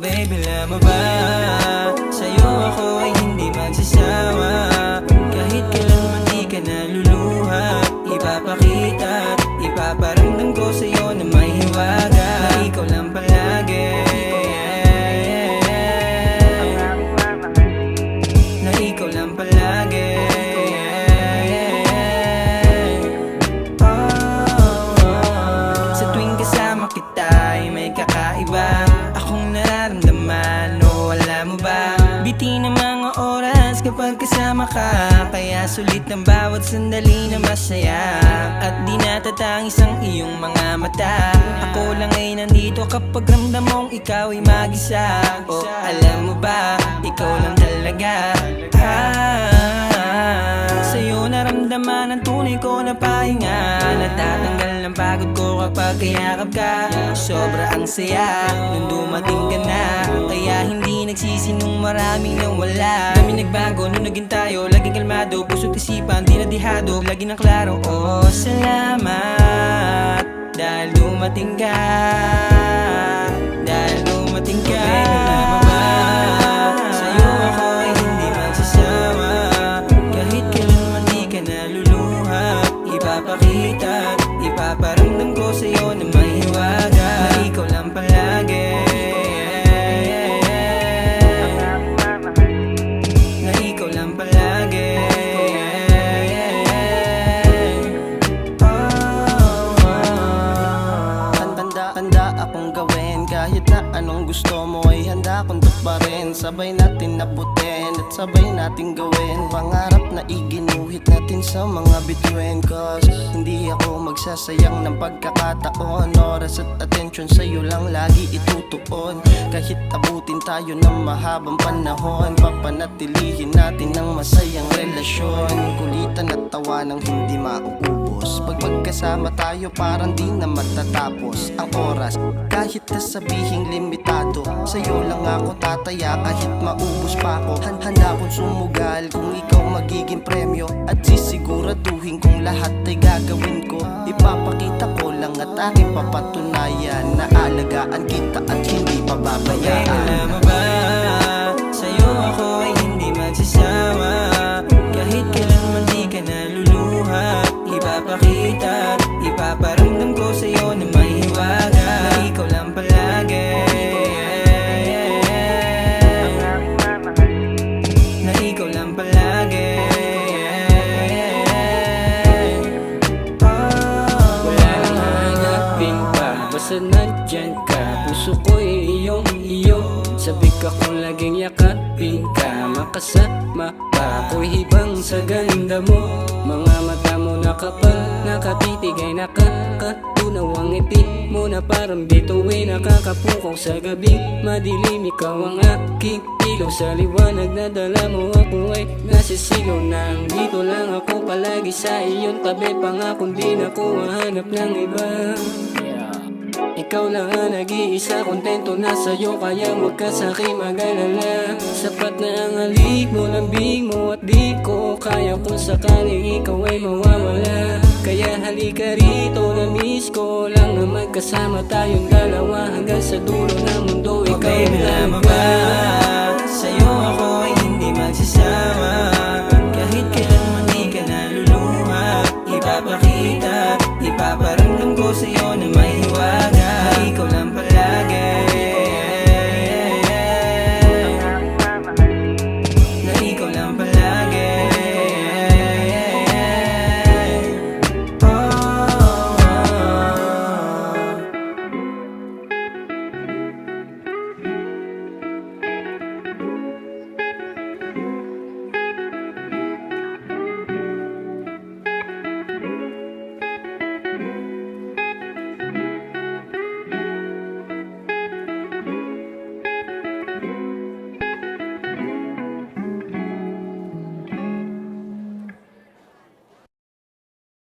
baby, alam mo ba? Sa'yo ako ay hindi magsasawa. Kahit kailan man di ka naluluha, ipapakita at ipaparamdam ko sa'yo na may hiwaga, na ikaw lang palagi, na ikaw lang palagi. Sa tuwing kasama kita ay may kakaiba akong nararamdaman, o alam mo ba? Biti ng mga oras kapag kasama ka, kaya sulit ng bawat sandali na masaya. At di natatangis ang iyong mga mata. Ako lang ay nandito kapag ramdam mong ikaw ay mag-isa. O alam mo ba, ikaw lang talaga. Sa'yo naramdaman ang tunay ko na pahinga. Natatanggal ng pagod ko kapag kayakap ka. Sobra ang saya nung dumating ka na, kaya hindi nagsisi nung maraming nawala. Kami nagbago nung naging tayo, laging kalmado, puso't isipan di nadihado, lagi ng klaro. Oh, salamat dahil dumating ka, dahil dumating ka. Alam mo ba, sa'yo ako ay hindi magsasawa. Kahit kailan man di ka naluluha, ipapakita at ipaparamdam ko sa'yo na may hiwaga, na ikaw lang palagi, na ikaw lang palagi. Handa akong gawin kahit na anong gusto mo ay handa akong tuparin. Sabay natin nabutin at sabay natin gawin pangarap na iginuhit natin sa mga bituin. Cause hindi ako magsasayang ng pagkakataon, oras at atensyon sa'yo lang lagi itutuon. Kahit abutin tayo ng mahabang panahon, papanatilihin natin ang masayang relasyon. Kulitan at tawa ng hindi mauubos, pag magkasama tayo parang di na matatapos ang oras. Kahit nasabihing limitado, sa'yo lang ako tataya kahit maubos pa ako. Handa akong sumugal kung ikaw magiging premyo, at sisiguraduhin kung lahat ay gagawin ko. Ipapakita ko lang at aking papatunayan na alagaan kita at hindi pababayaan. Alam mo ba, sa'yo ako ay hindi magsasawa. Kahit kailan man di ka naluluha, ipapakita at ipaparamdam ko sa'yo na may hiwaga, na ikaw lang palagi, na ikaw lang palagi. Wala nang hanapin pa, basta nandyan ka. Puso ko'y iyong iyo, sabik akong laging yakapin ka. Makasama pa ako'y hibang sa ganda mo. Mga mata mo na kapal, nakatitig ay nakakatunaw. Ang ngiti mo na parang bituin, nakakapukaw sa gabing madilim. Ikaw ang aking ilaw sa liwanag na dala mo. Ako ay nasisilaw nang dito lang ako palagi sa iyong tabi. Pangakong di na ko mahanap ng iba. Ikaw lang ang nag-iisa, kontento na sa'yo, kaya huwag ka sa'kin mag-alala. Sapat na ang halik mo, lambing mo at di ko kaya kung sakaling ikaw ay mawawala. Kaya halika rito, na-miss ko lang na magkasama tayong dalawa hanggang sa dulo ng mundo. Oh Ikaw baby, alam mo ba, sa'yo ako ay hindi magsasawa.